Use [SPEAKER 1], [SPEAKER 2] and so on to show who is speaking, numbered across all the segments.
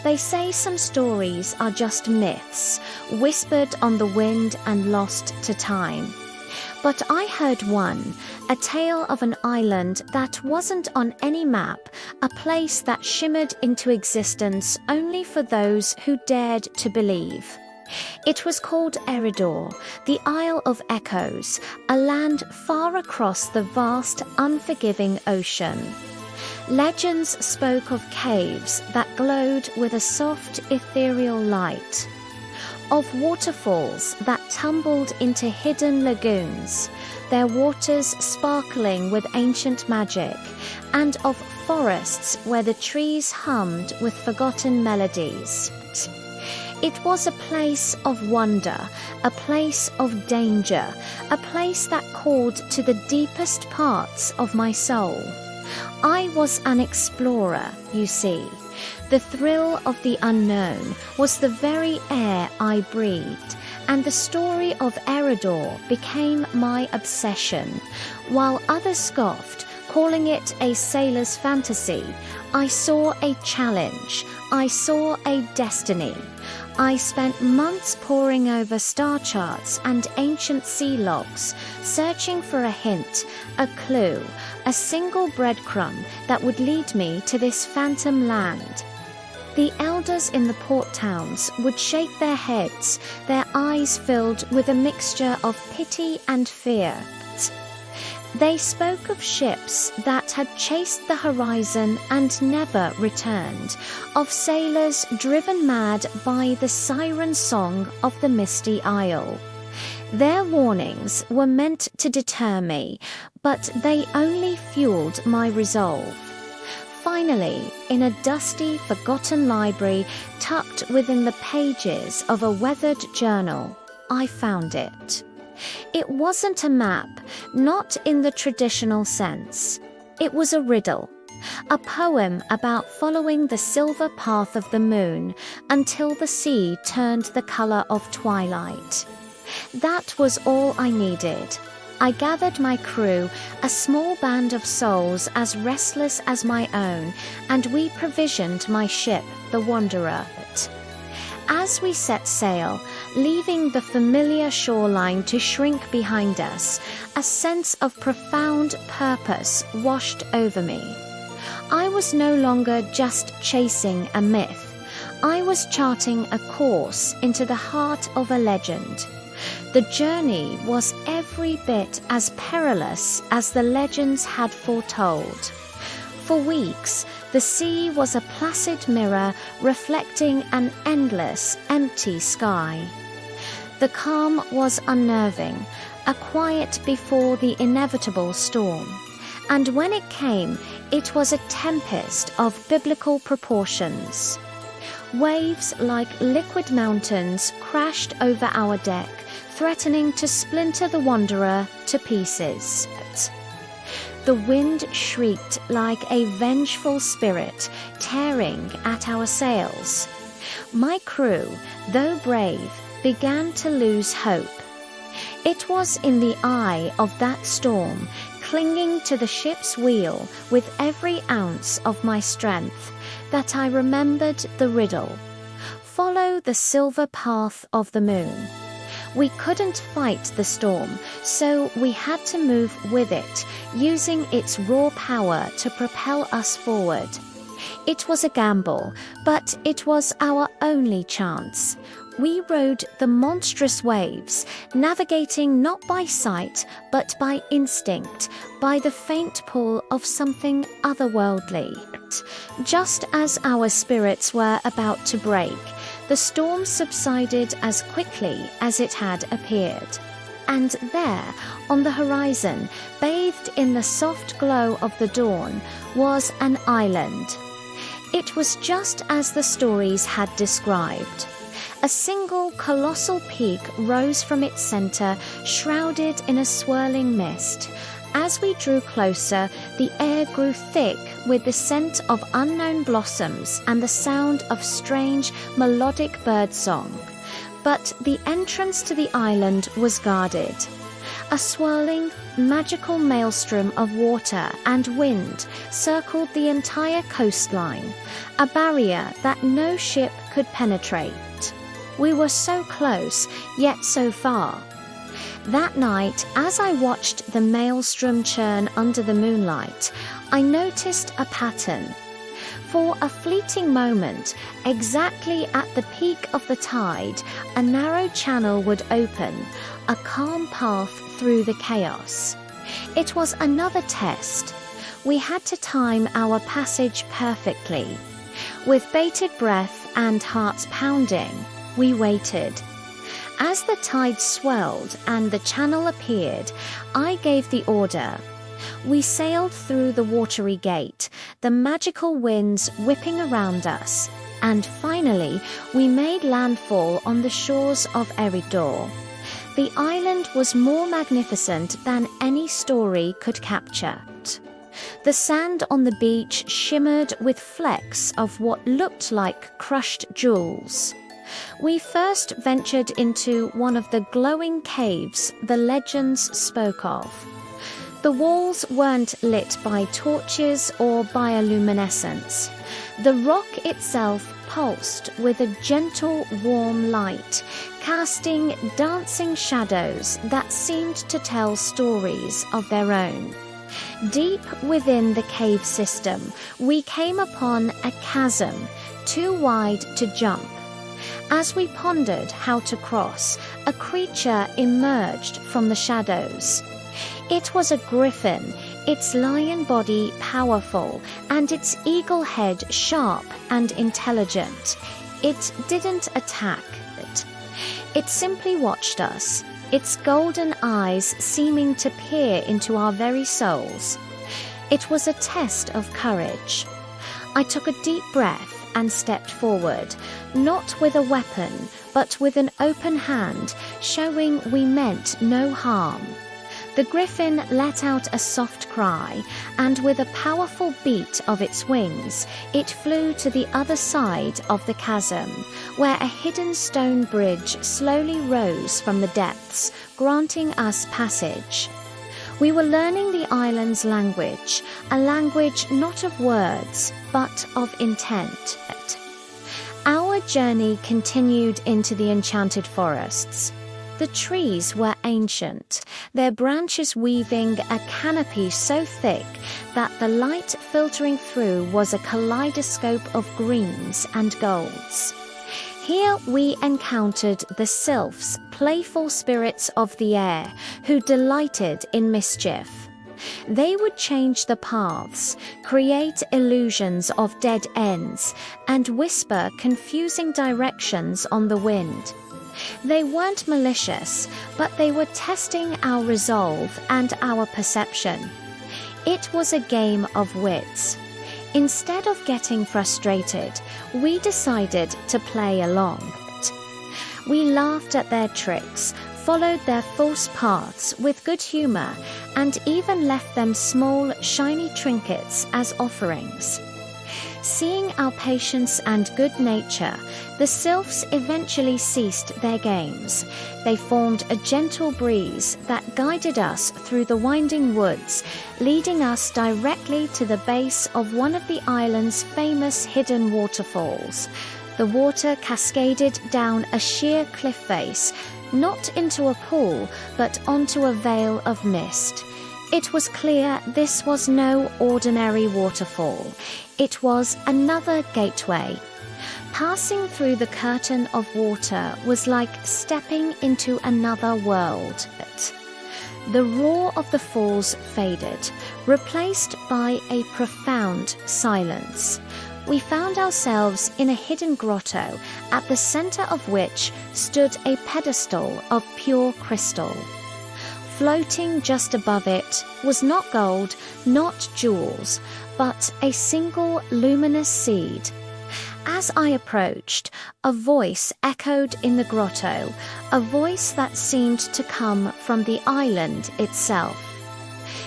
[SPEAKER 1] They say some stories are just myths, whispered on the wind and lost to time. But I heard one, a tale of an island that wasn't on any map, a place that shimmered into existence only for those who dared to believe. It was called Eriador, the Isle of Echoes, a land far across the vast, unforgiving ocean. Legends spoke of caves that glowed with a soft, ethereal light, of waterfalls that tumbled into hidden lagoons, their waters sparkling with ancient magic, and of forests where the trees hummed with forgotten melodies. It was a place of wonder, a place of danger, a place that called to the deepest parts of my soul. I was an explorer, you see. The thrill of the unknown was the very air I breathed, and the story of Eriador became my obsession. While others scoffed, calling it a sailor's fantasy, I saw a challenge. I saw a destiny. I spent months poring over star charts and ancient sea logs, searching for a hint, a clue, a single breadcrumb that would lead me to this phantom land. The elders in the port towns would shake their heads, their eyes filled with a mixture of pity and fear. They spoke of ships that had chased the horizon and never returned, of sailors driven mad by the siren song of the misty isle. Their warnings were meant to deter me, but they only fueled my resolve. Finally, in a dusty, forgotten library tucked within the pages of a weathered journal, I found it. It wasn't a map, not in the traditional sense. It was a riddle, a poem about following the silver path of the moon until the sea turned the color of twilight. That was all I needed. I gathered my crew, a small band of souls as restless as my own, and we provisioned my ship, the Wanderer. As we set sail, leaving the familiar shoreline to shrink behind us, a sense of profound purpose washed over me. I was no longer just chasing a myth. I was charting a course into the heart of a legend. The journey was every bit as perilous as the legends had foretold. For weeks, the sea was a placid mirror reflecting an endless, empty sky. The calm was unnerving, a quiet before the inevitable storm. And when it came, it was a tempest of biblical proportions. Waves like liquid mountains crashed over our deck, threatening to splinter the Wanderer to pieces. The wind shrieked like a vengeful spirit, tearing at our sails. My crew, though brave, began to lose hope. It was in the eye of that storm, clinging to the ship's wheel with every ounce of my strength, that I remembered the riddle. Follow the silver path of the moon. We couldn't fight the storm, so we had to move with it, using its raw power to propel us forward. It was a gamble, but it was our only chance. We rode the monstrous waves, navigating not by sight, but by instinct, by the faint pull of something otherworldly. Just as our spirits were about to break, the storm subsided as quickly as it had appeared. And there, on the horizon, bathed in the soft glow of the dawn, was an island. It was just as the stories had described. A single colossal peak rose from its center, shrouded in a swirling mist. As we drew closer, the air grew thick with the scent of unknown blossoms and the sound of strange, melodic birdsong. But the entrance to the island was guarded. A swirling, magical maelstrom of water and wind circled the entire coastline, a barrier that no ship could penetrate. We were so close, yet so far. That night, as I watched the maelstrom churn under the moonlight, I noticed a pattern. For a fleeting moment, exactly at the peak of the tide, a narrow channel would open, a calm path through the chaos. It was another test. We had to time our passage perfectly. With bated breath and hearts pounding, we waited. As the tide swelled and the channel appeared, I gave the order. We sailed through the watery gate, the magical winds whipping around us, and finally we made landfall on the shores of Eridor. The island was more magnificent than any story could capture. The sand on the beach shimmered with flecks of what looked like crushed jewels. We first ventured into one of the glowing caves the legends spoke of. The walls weren't lit by torches or bioluminescence. The rock itself pulsed with a gentle, warm light, casting dancing shadows that seemed to tell stories of their own. Deep within the cave system, we came upon a chasm too wide to jump. As we pondered how to cross, a creature emerged from the shadows. It was a griffin, its lion body powerful, and its eagle head sharp and intelligent. It didn't attack. It simply watched us, its golden eyes seeming to peer into our very souls. It was a test of courage. I took a deep breath and stepped forward, not with a weapon, but with an open hand, showing we meant no harm. The griffin let out a soft cry, and with a powerful beat of its wings, it flew to the other side of the chasm, where a hidden stone bridge slowly rose from the depths, granting us passage. We were learning the island's language, a language not of words, but of intent. Our journey continued into the enchanted forests. The trees were ancient, their branches weaving a canopy so thick that the light filtering through was a kaleidoscope of greens and golds. Here we encountered the sylphs, playful spirits of the air, who delighted in mischief. They would change the paths, create illusions of dead ends, and whisper confusing directions on the wind. They weren't malicious, but they were testing our resolve and our perception. It was a game of wits. Instead of getting frustrated, we decided to play along. We laughed at their tricks, followed their false paths with good humor, and even left them small, shiny trinkets as offerings. Seeing our patience and good nature, the sylphs eventually ceased their games. They formed a gentle breeze that guided us through the winding woods, leading us directly to the base of one of the island's famous hidden waterfalls. The water cascaded down a sheer cliff face, not into a pool, but onto a veil of mist. It was clear this was no ordinary waterfall. It was another gateway. Passing through the curtain of water was like stepping into another world. The roar of the falls faded, replaced by a profound silence. We found ourselves in a hidden grotto, at the center of which stood a pedestal of pure crystal. Floating just above it was not gold, not jewels, but a single luminous seed. As I approached, a voice echoed in the grotto, a voice that seemed to come from the island itself.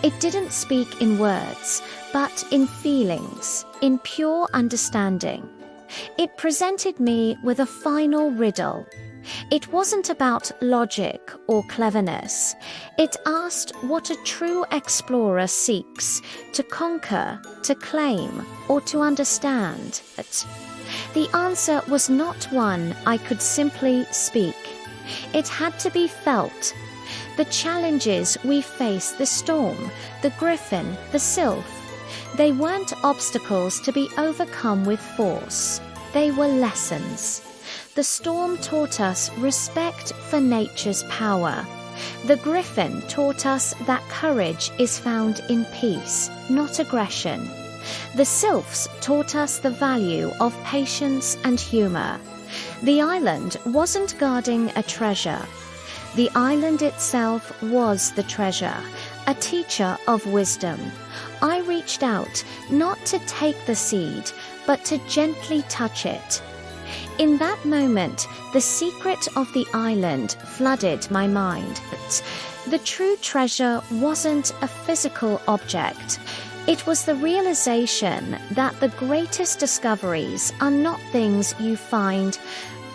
[SPEAKER 1] It didn't speak in words, but in feelings, in pure understanding. It presented me with a final riddle. It wasn't about logic or cleverness. It asked what a true explorer seeks: to conquer, to claim, or to understand. The answer was not one I could simply speak. It had to be felt. The challenges we faced, the storm, the griffin, the sylph, they weren't obstacles to be overcome with force. They were lessons. The storm taught us respect for nature's power. The griffin taught us that courage is found in peace, not aggression. The sylphs taught us the value of patience and humor. The island wasn't guarding a treasure. The island itself was the treasure, a teacher of wisdom. I reached out, not to take the seed, but to gently touch it. In that moment, the secret of the island flooded my mind. The true treasure wasn't a physical object. It was the realization that the greatest discoveries are not things you find,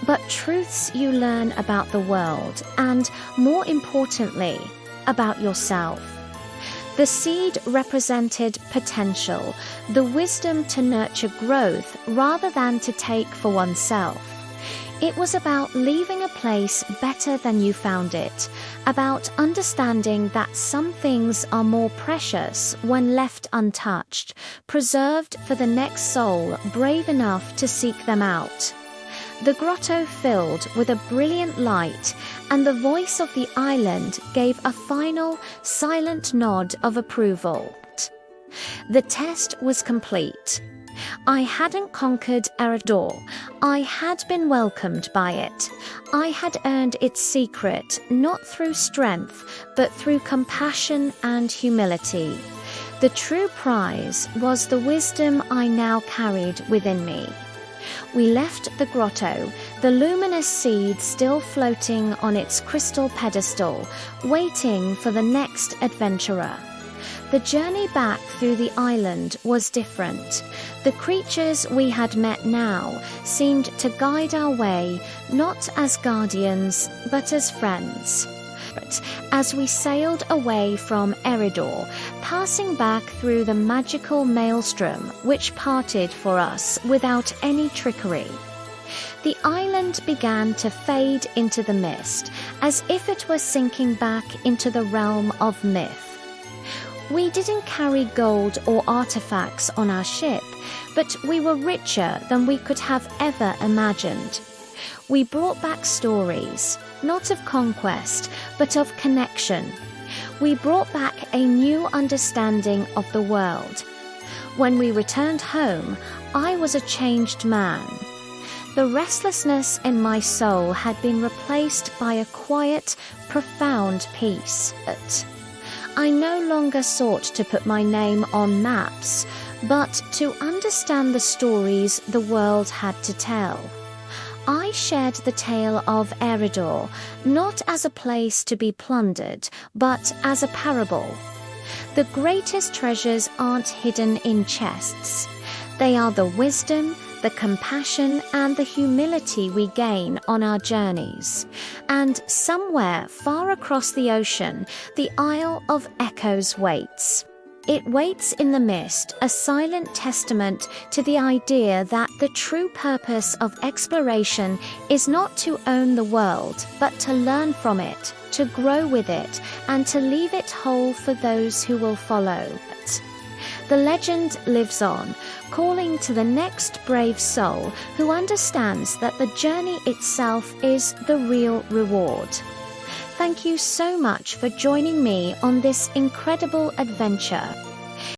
[SPEAKER 1] but truths you learn about the world and, more importantly, about yourself. The seed represented potential, the wisdom to nurture growth rather than to take for oneself. It was about leaving a place better than you found it, about understanding that some things are more precious when left untouched, preserved for the next soul brave enough to seek them out. The grotto filled with a brilliant light, and the voice of the island gave a final, silent nod of approval. The test was complete. I hadn't conquered Eriador. I had been welcomed by it. I had earned its secret, not through strength, but through compassion and humility. The true prize was the wisdom I now carried within me. We left the grotto, the luminous seed still floating on its crystal pedestal, waiting for the next adventurer. The journey back through the island was different. The creatures we had met now seemed to guide our way, not as guardians, but as friends. As we sailed away from Eriador, passing back through the magical maelstrom which parted for us without any trickery, the island began to fade into the mist, as if it were sinking back into the realm of myth. We didn't carry gold or artifacts on our ship, but we were richer than we could have ever imagined. We brought back stories, not of conquest, but of connection. We brought back a new understanding of the world. When we returned home, I was a changed man. The restlessness in my soul had been replaced by a quiet, profound peace. I no longer sought to put my name on maps, but to understand the stories the world had to tell. I shared the tale of Eriador, not as a place to be plundered, but as a parable. The greatest treasures aren't hidden in chests. They are the wisdom, the compassion, and the humility we gain on our journeys. And somewhere far across the ocean, the Isle of Echoes waits. It waits in the mist, a silent testament to the idea that the true purpose of exploration is not to own the world, but to learn from it, to grow with it, and to leave it whole for those who will follow. The legend lives on, calling to the next brave soul who understands that the journey itself is the real reward. Thank you so much for joining me on this incredible adventure.